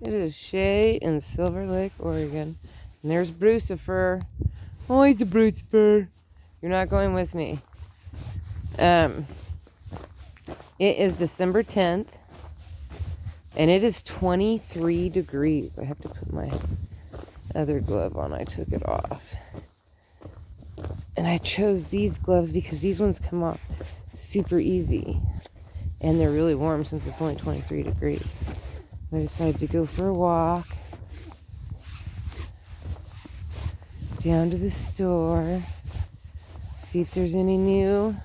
It is Shay in Silver Lake, Oregon. And there's Brucifer. Oh, he's a Brucifer. You're not going with me. It is December 10th. And it is 23 degrees. I have to put my other glove on. I took it off. And I chose these gloves because these ones come off super easy. And they're really warm since it's only 23 degrees. I decided to go for a walk down to the store, see if there's any new,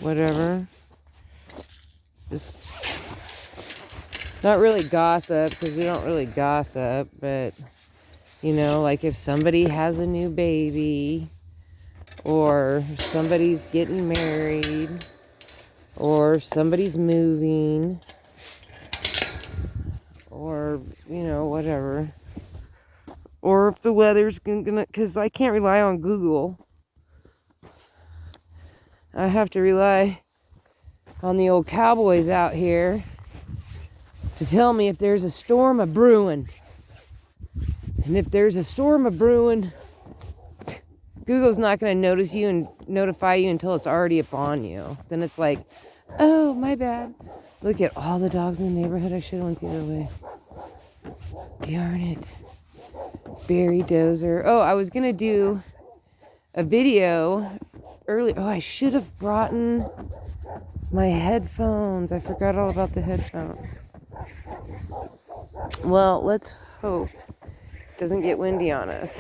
whatever. Just not really gossip, because we don't really gossip, but, like if somebody has a new baby, or somebody's getting married, or somebody's moving, or, whatever. Or if the weather's gonna, because I can't rely on Google. I have to rely on the old cowboys out here to tell me if there's a storm a-brewing. And if there's a storm a-brewing, Google's not going to notice you and notify you until it's already upon you. Then it's like, oh, my bad. Look at all the dogs in the neighborhood. I should have went the other way. Darn it. Barry Dozer. Oh, I was going to do a video early. Oh, I should have brought my headphones. I forgot all about the headphones. Well, let's hope it doesn't get windy on us.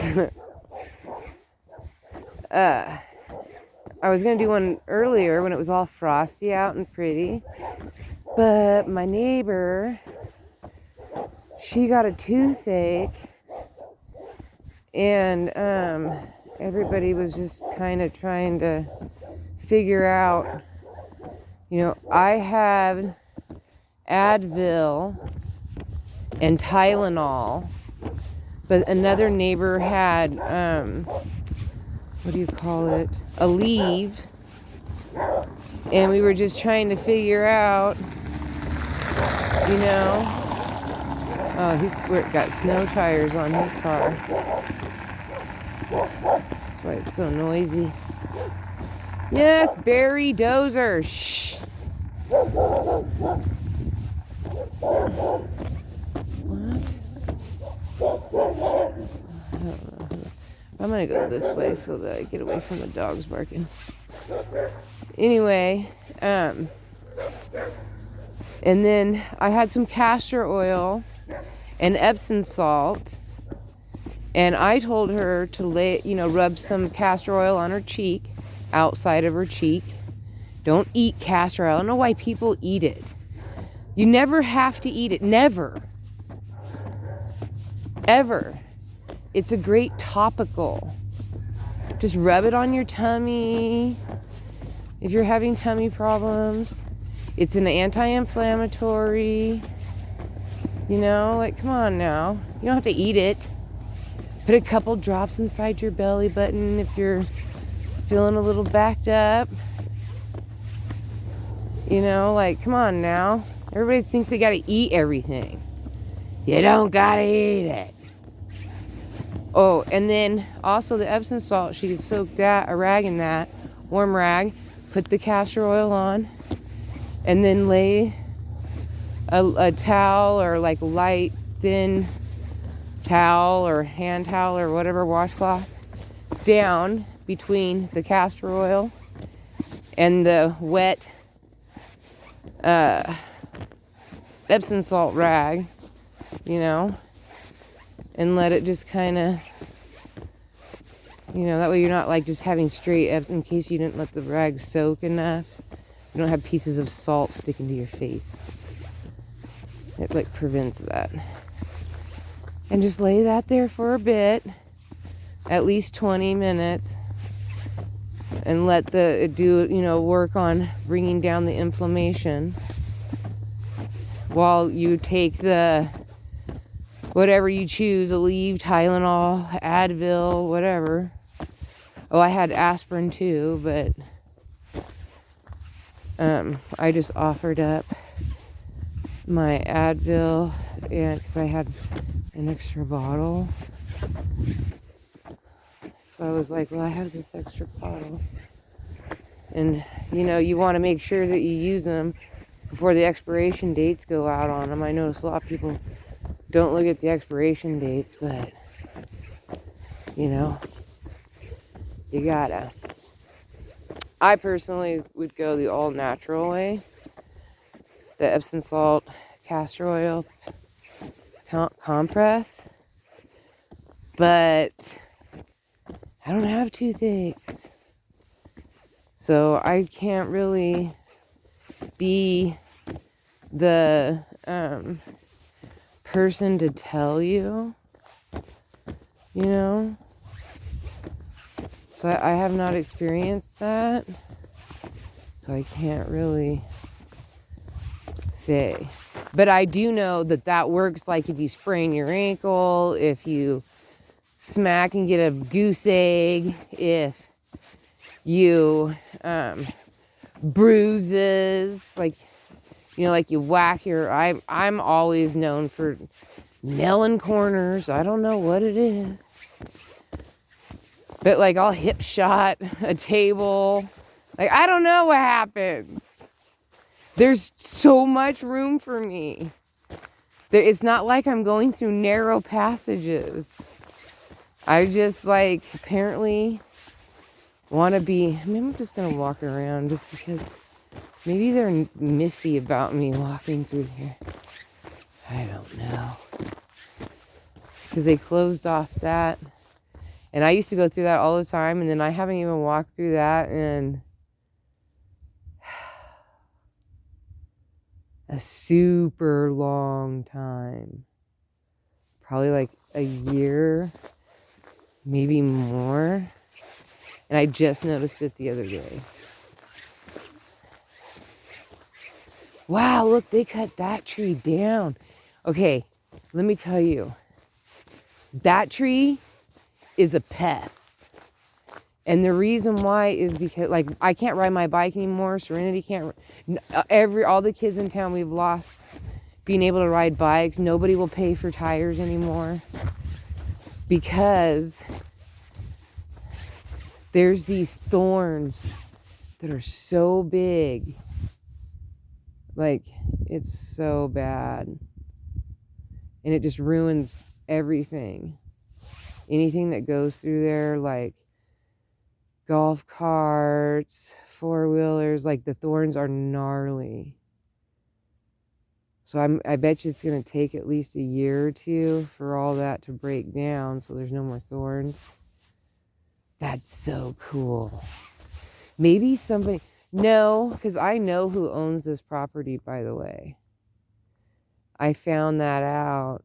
I was going to do one earlier when it was all frosty out and pretty. But my neighbor, she got a toothache. And everybody was just kind of trying to figure out, I had Advil and Tylenol, but another neighbor had, Aleve, and we were just trying to figure out, oh, he's got snow tires on his car. That's why it's so noisy. Yes, Barry Dozer. Shh. What? I'm going to go this way so that I get away from the dogs barking. Anyway, and then I had some castor oil and Epsom salt. And I told her to rub some castor oil on her cheek, outside of her cheek. Don't eat castor oil. I don't know why people eat it. You never have to eat it. Never. Ever. It's a great topical. Just rub it on your tummy if you're having tummy problems. It's an anti-inflammatory. Come on now. You don't have to eat it. Put a couple drops inside your belly button if you're feeling a little backed up. Come on now. Everybody thinks they gotta eat everything. You don't gotta eat it. Oh, and then also the Epsom salt, she could soak a rag in that, warm rag, put the castor oil on, and then lay a towel or light, thin towel or hand towel or whatever, washcloth, down between the castor oil and the wet Epsom salt rag, and let it just kind of, that way you're not just having straight up, in case you didn't let the rag soak enough. You don't have pieces of salt sticking to your face. It prevents that. And just lay that there for a bit, at least 20 minutes, and let it work on bringing down the inflammation while you take the whatever you choose, Aleve, Tylenol, Advil, whatever. Oh, I had aspirin too, but I just offered up my Advil, and because I had an extra bottle. So I was like, well, I have this extra bottle. And, you know, you want to make sure that you use them before the expiration dates go out on them. I notice a lot of people don't look at the expiration dates, but, you know, you gotta. I personally would go the all natural way. The Epsom salt, castor oil, compress. But I don't have toothaches. So I can't really be the person to tell you, you know? So I have not experienced that. So I can't really say. But I do know that that works, like if you sprain your ankle, if you smack and get a goose egg, if you bruises, like, you know, like you whack your, I'm always known for nailing corners. I don't know what it is, but like I'll hip shot a table. Like, I don't know what happens. There's so much room for me. It's not like I'm going through narrow passages. I just, like, apparently want to be, maybe I'm just going to walk around just because maybe they're miffy about me walking through here. I don't know. Because they closed off that. And I used to go through that all the time, and then I haven't even walked through that in a super long time. Probably like a year, maybe more. And I just noticed it the other day. Wow, look, they cut that tree down. Okay, let me tell you. That tree is a pest. And the reason why is because, like, I can't ride my bike anymore. Serenity can't. All the kids in town, we've lost being able to ride bikes. Nobody will pay for tires anymore because there's these thorns that are so big. Like, it's so bad. And it just ruins everything. Anything that goes through there, like golf carts, four-wheelers, like the thorns are gnarly. So I bet you it's going to take at least a year or two for all that to break down so there's no more thorns. That's so cool. Maybe somebody, no, because I know who owns this property, by the way. I found that out.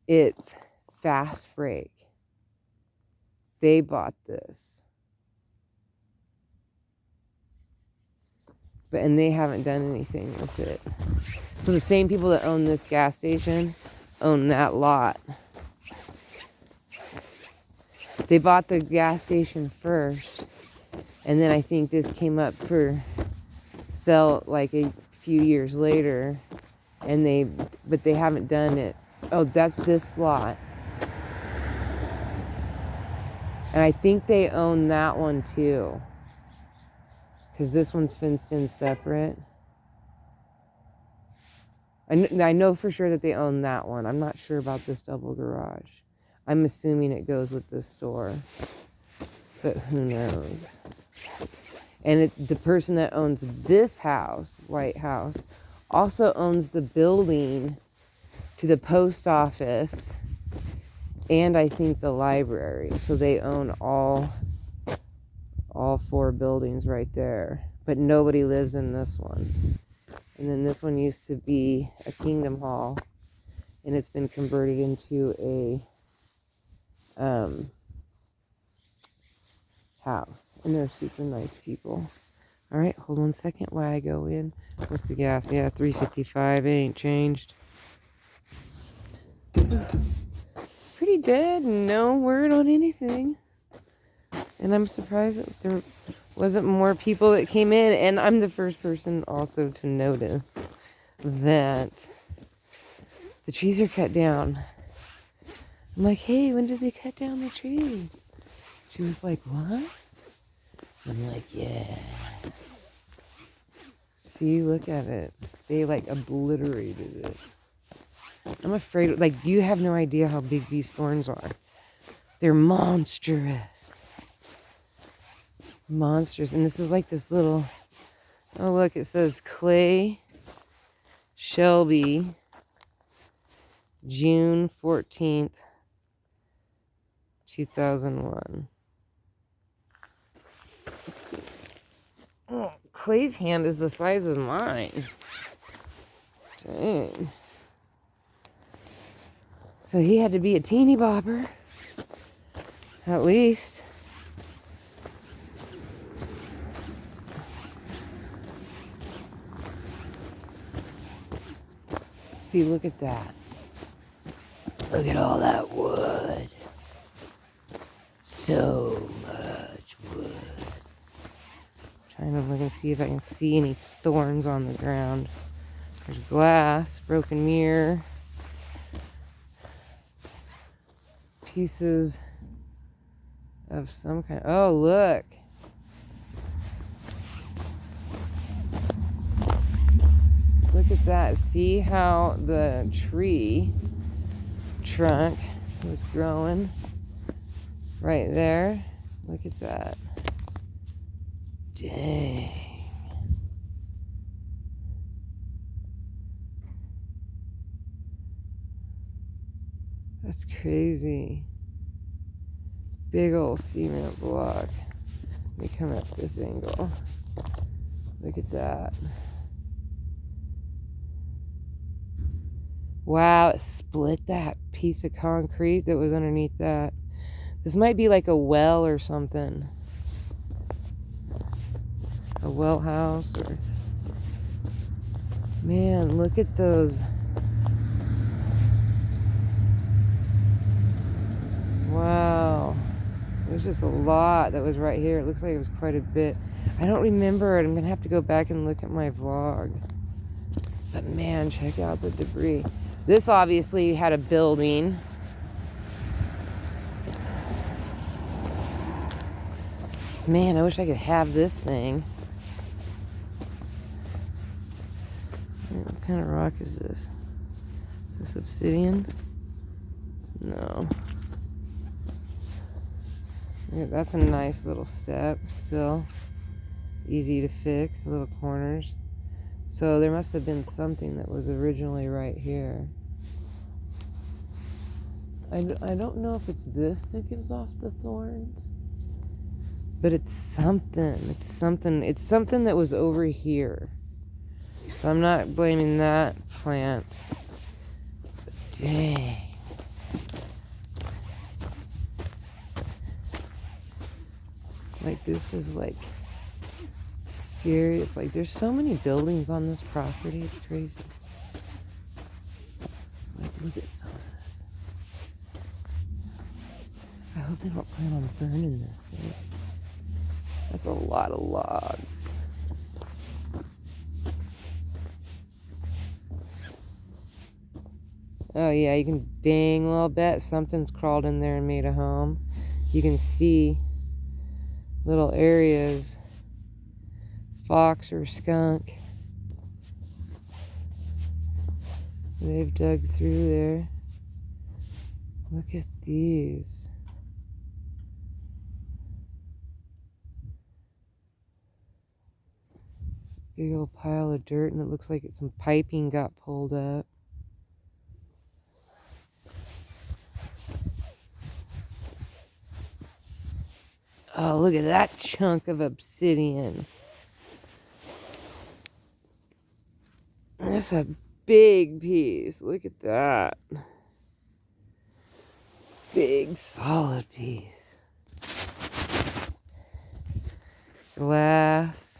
It's Fast Break. They bought this. And they haven't done anything with it. So the same people that own this gas station own that lot. They bought the gas station first, and then I think this came up for sale like a few years later, but they haven't done it. Oh, that's this lot. And I think they own that one too. Because this one's fenced in separate. I know for sure that they own that one. I'm not sure about this double garage. I'm assuming it goes with this store. But who knows? And the person that owns this house, White House, also owns the building to the post office and I think the library. So they own all four buildings right there, but nobody lives in this one. And then this one used to be a Kingdom Hall, and it's been converted into a house, and they're super nice people. All right, hold on a second while I go in. What's the gas? Yeah, $3.55. It ain't changed. It's pretty dead. No word on anything. And I'm surprised that there wasn't more people that came in. And I'm the first person also to notice. that the trees are cut down. I'm like, hey, when did they cut down the trees? She was like, what? I'm like, yeah. See, look at it. They like obliterated it. I'm afraid, like, you have no idea how big these thorns are. They're monstrous. Monsters. And this is like this little, oh, look, it says Clay Shelby, June 14th, 2001. Let's see. Oh, Clay's hand is the size of mine. Dang. So he had to be a teeny bopper, at least. See, look at that. Look at all that wood. So much wood. Trying to look and see if I can see any thorns on the ground. There's glass, broken mirror, pieces of some kind. Oh, look. Look at that. See how the tree trunk was growing right there? Look at that. Dang. That's crazy. Big old cement block. Let me come at this angle. Look at that. Wow, it split that piece of concrete that was underneath that. This might be like a well or something. A well house or... Man, look at those. Wow. There's just a lot that was right here. It looks like it was quite a bit. I don't remember it. I'm going to have to go back and look at my vlog. But man, check out the debris. This obviously had a building. Man, I wish I could have this thing. What kind of rock is this? Is this obsidian? No. Yeah, that's a nice little step still. Easy to fix, little corners. So there must have been something that was originally right here. I don't know if it's this that gives off the thorns. But it's something. It's something that was over here. So I'm not blaming that plant. But dang. Like, this is like serious. Like, there's so many buildings on this property. It's crazy. Like, look at some of this. I hope they don't plan on burning this thing. That's a lot of logs. Oh yeah, you can dang well bet something's crawled in there and made a home. You can see little areas, fox or skunk. They've dug through there. Look at these. Big old pile of dirt, and it looks like some piping got pulled up. Oh, look at that chunk of obsidian. That's a big piece. Look at that. Big, solid piece. Glass.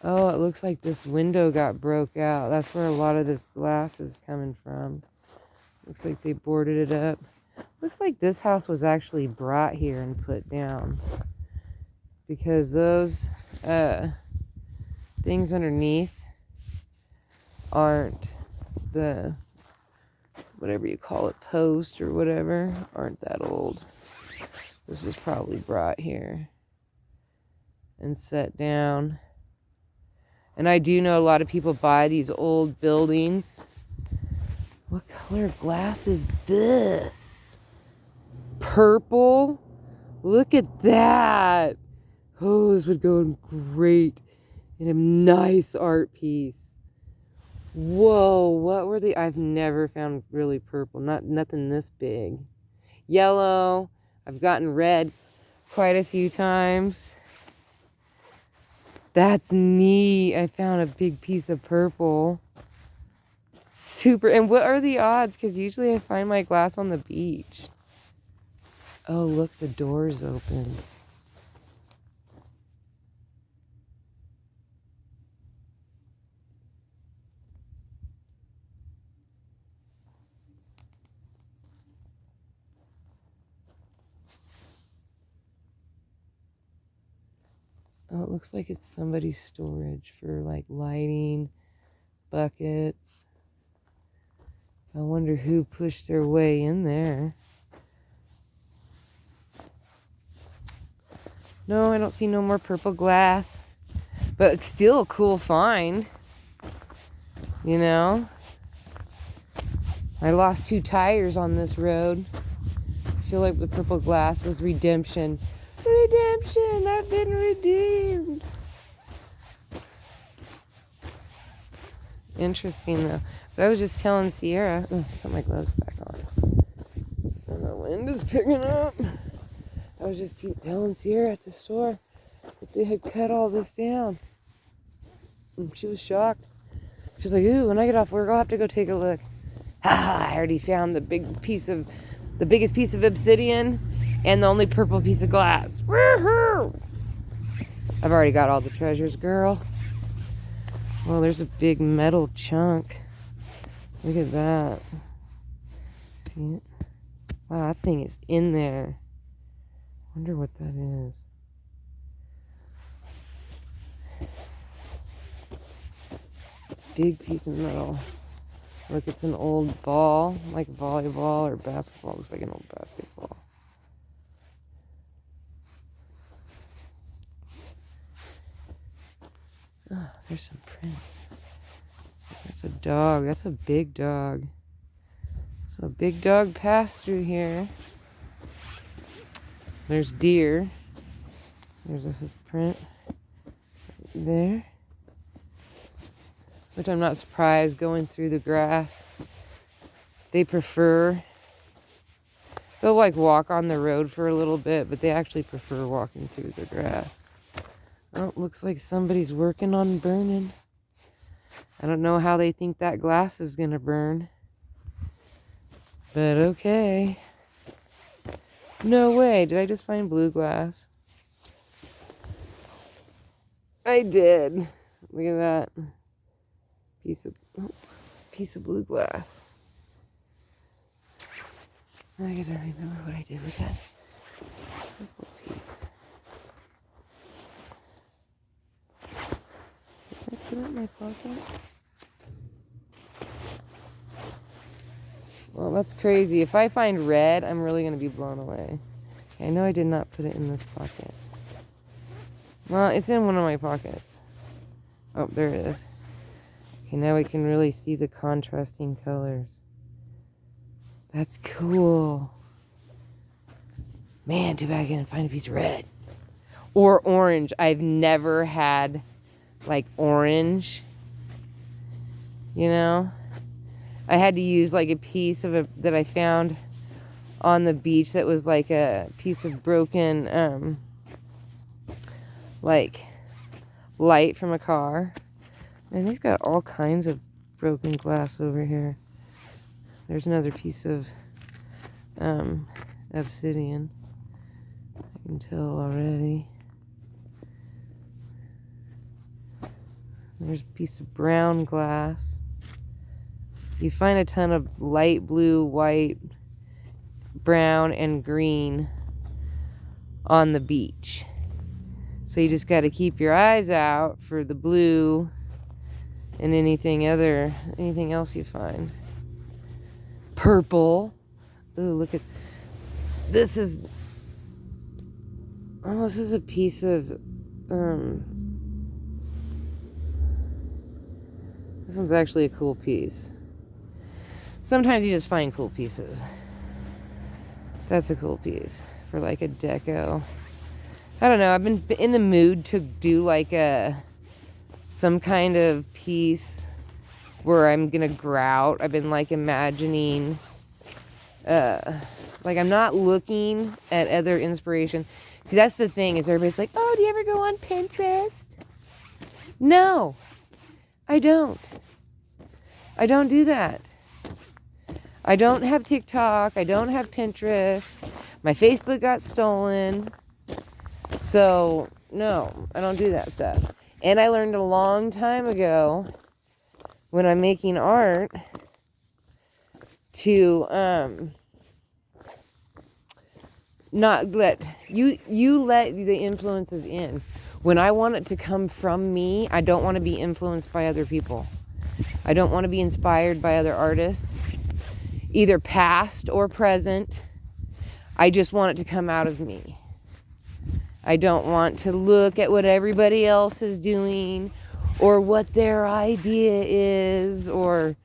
Oh, it looks like this window got broke out. That's where a lot of this glass is coming from. Looks like they boarded it up. Looks like this house was actually brought here and put down. Because those things underneath aren't the, whatever you call it, post or whatever, aren't that old. This was probably brought here and set down. And I do know a lot of people buy these old buildings. What color glass is this? Purple? Look at that. Oh, this would go in great in a nice art piece. Whoa, what were the... I've never found really purple. Nothing this big. Yellow. I've gotten red quite a few times. That's neat. I found a big piece of purple. Super. And what are the odds? Because usually I find my glass on the beach. Oh, look, the door's open. Oh, it looks like it's somebody's storage for like lighting, buckets. I wonder who pushed their way in there. No, I don't see no more purple glass. But it's still a cool find. You know? I lost 2 tires on this road. I feel like the purple glass was redemption. Redemption! I've been redeemed. Interesting though. But I was just telling Sierra, put my gloves back on. And the wind is picking up. I was just telling Sierra at the store that they had cut all this down. And she was shocked. She's like, ooh, when I get off work, I'll have to go take a look. Ha! I already found the biggest piece of obsidian and the only purple piece of glass. Woohoo! I've already got all the treasures, girl. Well, there's a big metal chunk. Look at that. See it? Wow, that thing is in there. Wonder what that is. Big piece of metal. Look, it's an old ball, like volleyball or basketball. Looks like an old basketball. Oh, there's some prints. That's a dog. That's a big dog. So a big dog passed through here. There's deer. There's a hoof print there. Which I'm not surprised going through the grass. They prefer... They'll like walk on the road for a little bit, but they actually prefer walking through the grass. Oh, looks like somebody's working on burning. I don't know how they think that glass is gonna burn. But okay. No way. Did I just find blue glass? I did. Look at that. Piece of blue glass. I gotta remember what I did with that purple piece. Did I put it in my pocket? Well, that's crazy. If I find red, I'm really gonna be blown away. Okay, I know I did not put it in this pocket. Well, it's in one of my pockets. Oh, there it is. Okay, now we can really see the contrasting colors. That's cool. Man, too bad I didn't find a piece of red. Or orange. I've never had, like, orange. You know? I had to use, like, a piece of that I found on the beach that was, like, a piece of broken, like, light from a car. And he's got all kinds of broken glass over here. There's another piece of obsidian. I can tell already. There's a piece of brown glass. You find a ton of light blue, white, brown, and green on the beach. So you just got to keep your eyes out for the blue and anything else you find. Purple. Ooh, look at this. Is almost as a piece of this one's actually a cool piece. Sometimes you just find cool pieces. That's a cool piece for like a deco. I don't know, I've been in the mood to do like some kind of piece where I'm gonna grout. I've been like imagining, like I'm not looking at other inspiration. See, that's the thing, is everybody's like, oh, do you ever go on Pinterest? No, I don't. I don't do that. I don't have TikTok. I don't have Pinterest. My Facebook got stolen. So, no, I don't do that stuff. And I learned a long time ago when I'm making art to not let you let the influences in. When I want it to come from me, I don't want to be influenced by other people. I don't want to be inspired by other artists, either past or present. I just want it to come out of me. I don't want to look at what everybody else is doing or what their idea is or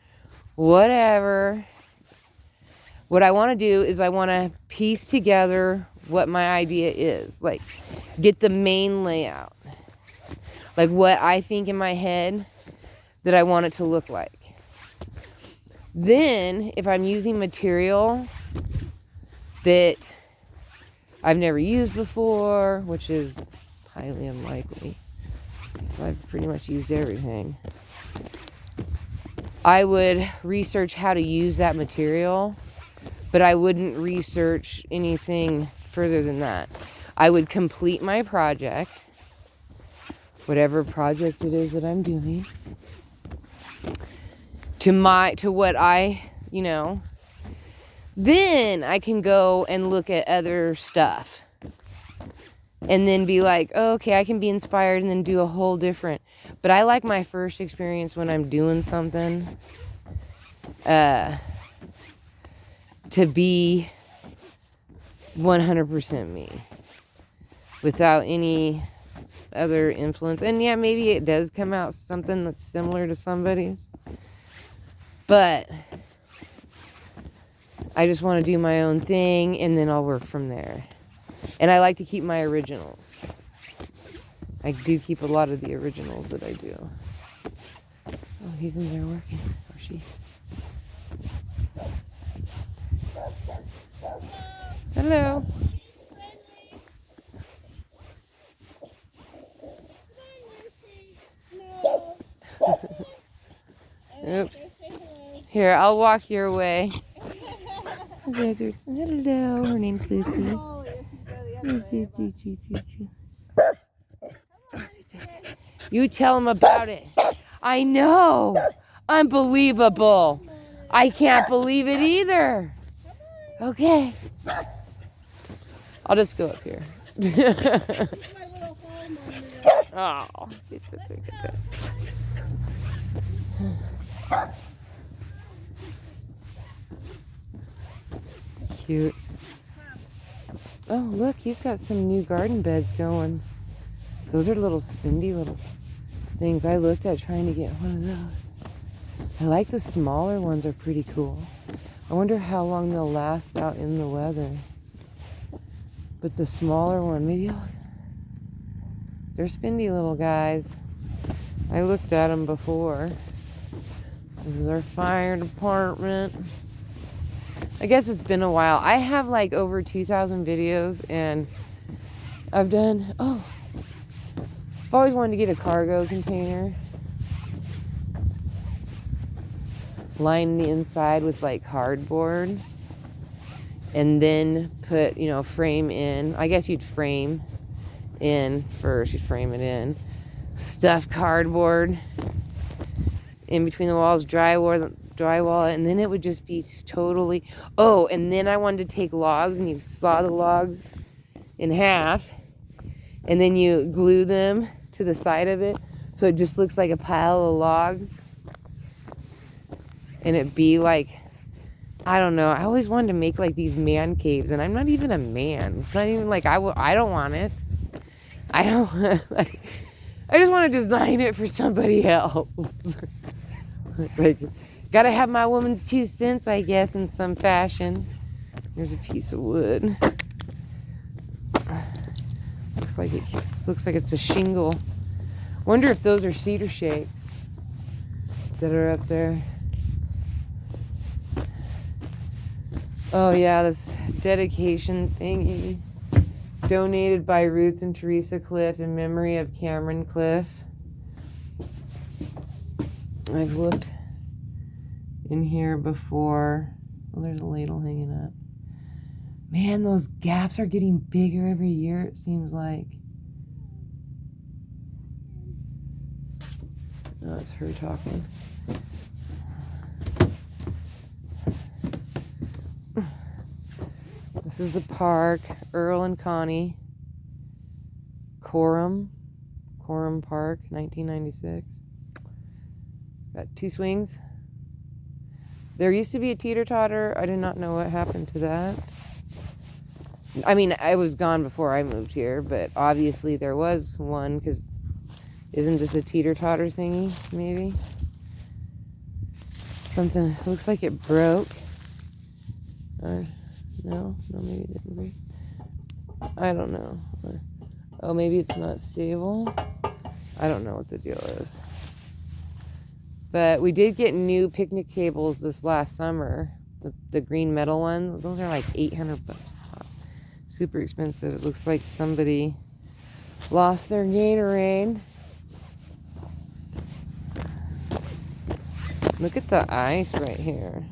whatever. What I want to do is I want to piece together what my idea is. Like, get the main layout. Like what I think in my head that I want it to look like. Then, if I'm using material that I've never used before, which is highly unlikely, so I've pretty much used everything, I would research how to use that material, but I wouldn't research anything further than that. I would complete my project, whatever project it is that I'm doing, to what I, then I can go and look at other stuff and then be like, oh, okay, I can be inspired and then do a whole different. But I like my first experience when I'm doing something to be 100% me without any other influence. And yeah, maybe it does come out something that's similar to somebody's, but I just want to do my own thing and then I'll work from there. And I like to keep my originals. I do keep a lot of the originals that I do. Oh, he's in there working. Or she. Hello. Oops. Here, I'll walk your way. Hello. Her name's Lucy. You tell him about it. I know. Unbelievable. I can't believe it either. Okay. I'll just go up here. Oh, get that. Cute. Oh, look, he's got some new garden beds going. Those are little spindy little things. I looked at trying to get one of those. I like the smaller ones, are pretty cool. I wonder how long they'll last out in the weather. But the smaller one, maybe they're spindy little guys. I looked at them before. This is our fire department. I guess it's been a while. I have like over 2,000 videos and I've done, I've always wanted to get a cargo container. Line the inside with like cardboard. And then put, frame in. I guess you'd frame in first. You'd frame it in. Stuff cardboard in between the walls, drywall, and then it would just be totally... Oh, and then I wanted to take logs, and you saw the logs in half, and then you glue them to the side of it, so it just looks like a pile of logs. and it be like, I don't know. I always wanted to make like these man caves, and I'm not even a man. It's not even like I don't want it. I don't like. I just want to design it for somebody else. Like, gotta have my woman's 2 cents, I guess, in some fashion. There's a piece of wood. Looks like it's a shingle. Wonder if those are cedar shakes that are up there. Oh yeah, this dedication thingy. Donated by Ruth and Teresa Cliff in memory of Cameron Cliff. I've looked in here before. Oh, there's a ladle hanging up. Man, those gaps are getting bigger every year, it seems like. Oh, it's her talking. This is the park, Earl and Connie. Coram Park, 1996. Got 2 swings. There used to be a teeter-totter. I did not know what happened to that. I mean, I was gone before I moved here, but obviously there was one, because isn't this a teeter-totter thingy, maybe? Something, looks like it broke. No, maybe it didn't break. I don't know. Oh, maybe it's not stable. I don't know what the deal is. But we did get new picnic tables this last summer. The green metal ones. Those are like $800 a pop. Super expensive. It looks like somebody lost their Gatorade. Look at the ice right here.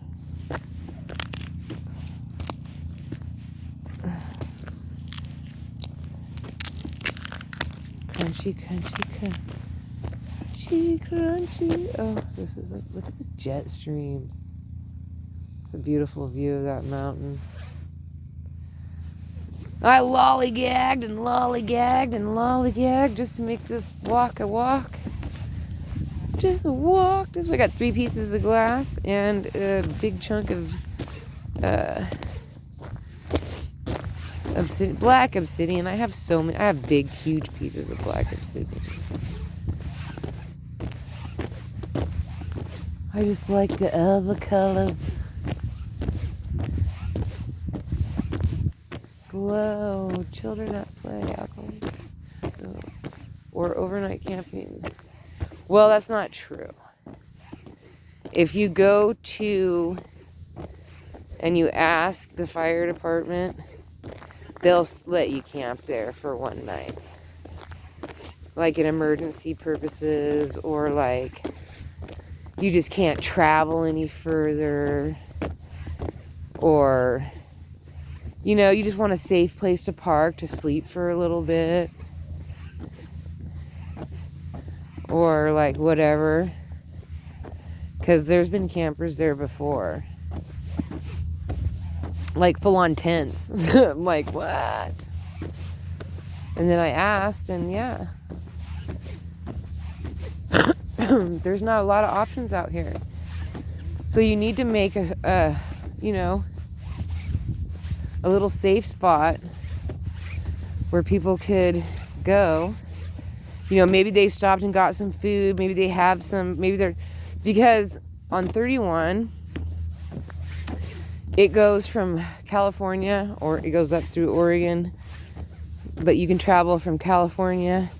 Crunchy, crunchy. Oh, this is look at the jet streams. It's a beautiful view of that mountain. I lollygagged and lollygagged and lollygagged just to make this walk a walk. Just a walk. We got 3 pieces of glass and a big chunk of black obsidian. I have so many. I have big, huge pieces of black obsidian. I just like the other colors. Slow. Children at play. Alcohol. Or overnight camping. Well, that's not true. If you go to and you ask the fire department, they'll let you camp there for one night. Like in emergency purposes, or like you just can't travel any further, or you know, you just want a safe place to park to sleep for a little bit, or like whatever, because there's been campers there before, like full-on tents. I'm like, what? And then I asked, and yeah, there's not a lot of options out here. So you need to make a you know, a little safe spot where people could go. You know, maybe they stopped and got some food. Maybe they have some, maybe they're, because on 31, it goes from California, or it goes up through Oregon, but you can travel from California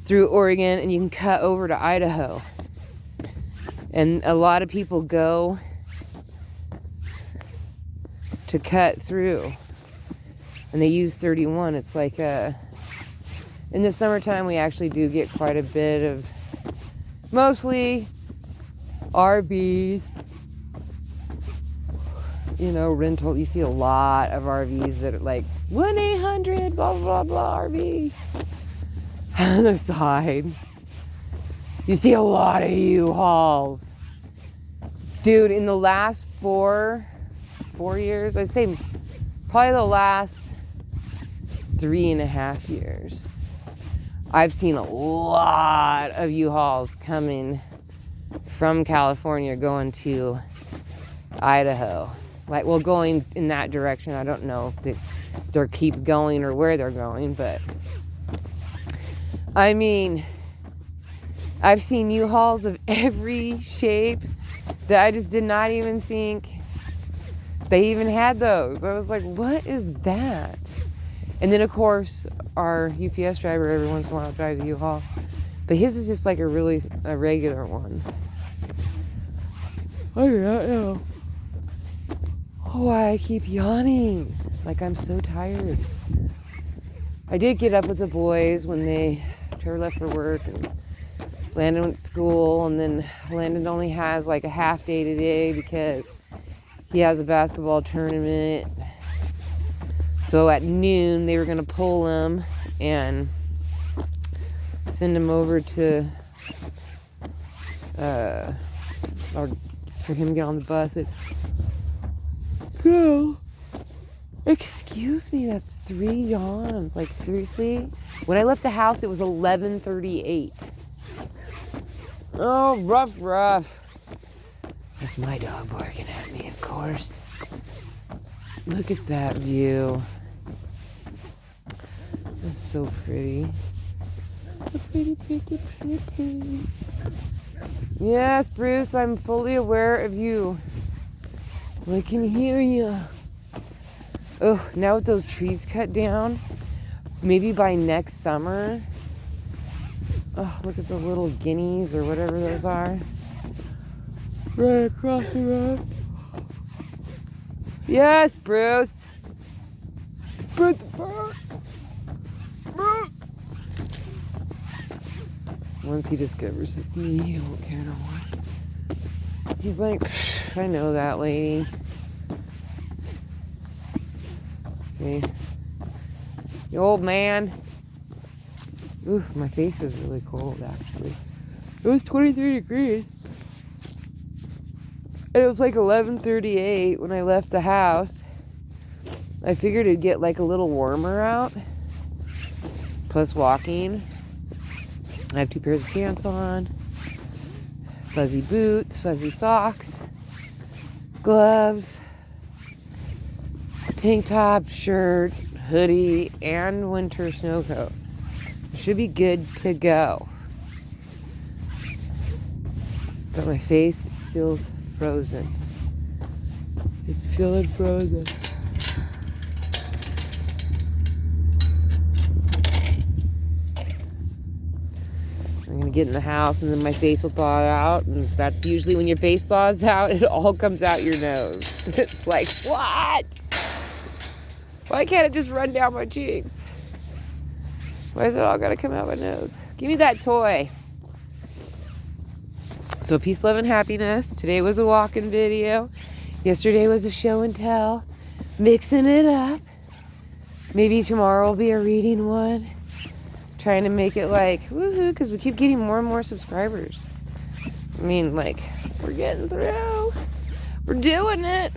through Oregon and you can cut over to Idaho. And a lot of people go to cut through, and they use 31. It's like in the summertime we actually do get quite a bit of mostly RVs, you know, rental. You see a lot of RVs that are like 1-800 blah blah blah RV on the side. You see a lot of U-Hauls, dude. In the last four years, I'd say probably the last 3.5 years, I've seen a lot of U-Hauls coming from California going to Idaho. Like, well, going in that direction. I don't know if they're keep going or where they're going, but I mean, I've seen U-Hauls of every shape that I just did not even think they even had those. I was like, what is that? And then, of course, our UPS driver every once in a while drives a U-Haul. But his is just like a regular one. I do not know why I keep yawning. Like, I'm so tired. I did get up with the boys when Trevor left for work and Landon went to school. And then Landon only has like a half day today because he has a basketball tournament. So at noon, they were going to pull him and send him over to, or for him to get on the bus. Go. Excuse me, that's 3 yawns. Like, seriously? When I left the house, it was 11:38. Oh, rough. That's my dog barking at me, of course. Look at that view. That's so pretty. So pretty. Yes, Bruce, I'm fully aware of you. I can hear you. Oh, now with those trees cut down, maybe by next summer. Oh, look at the little guineas or whatever those are. Right across the road. Yes, Bruce. Once he discovers it's me, he won't care no more. He's like, I know that lady. See? The old man. Ooh, my face is really cold, actually. It was 23 degrees. And it was like 11:38 when I left the house. I figured it'd get like a little warmer out. Plus walking. I have 2 pairs of pants on. Fuzzy boots, fuzzy socks, gloves, tank top, shirt, hoodie, and winter snow coat. Should be good to go. But my face feels frozen. It's feeling frozen. I'm gonna get in the house and then my face will thaw out, and that's usually when your face thaws out, it all comes out your nose. It's like, what? Why can't it just run down my cheeks? Why is it all gotta come out my nose? Give me that toy. So peace, love, and happiness. Today was a walking video. Yesterday was a show and tell. Mixing it up. Maybe tomorrow will be a reading one. Trying to make it like, woohoo, because we keep getting more and more subscribers. I mean, like, we're getting through. We're doing it.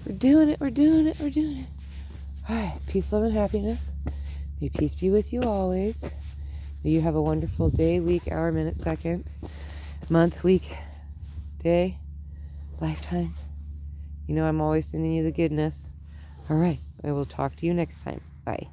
We're doing it. All right, peace, love, and happiness. May peace be with you always. May you have a wonderful day, week, hour, minute, second, month, week, day, lifetime. You know I'm always sending you the goodness. All right, I will talk to you next time. Bye.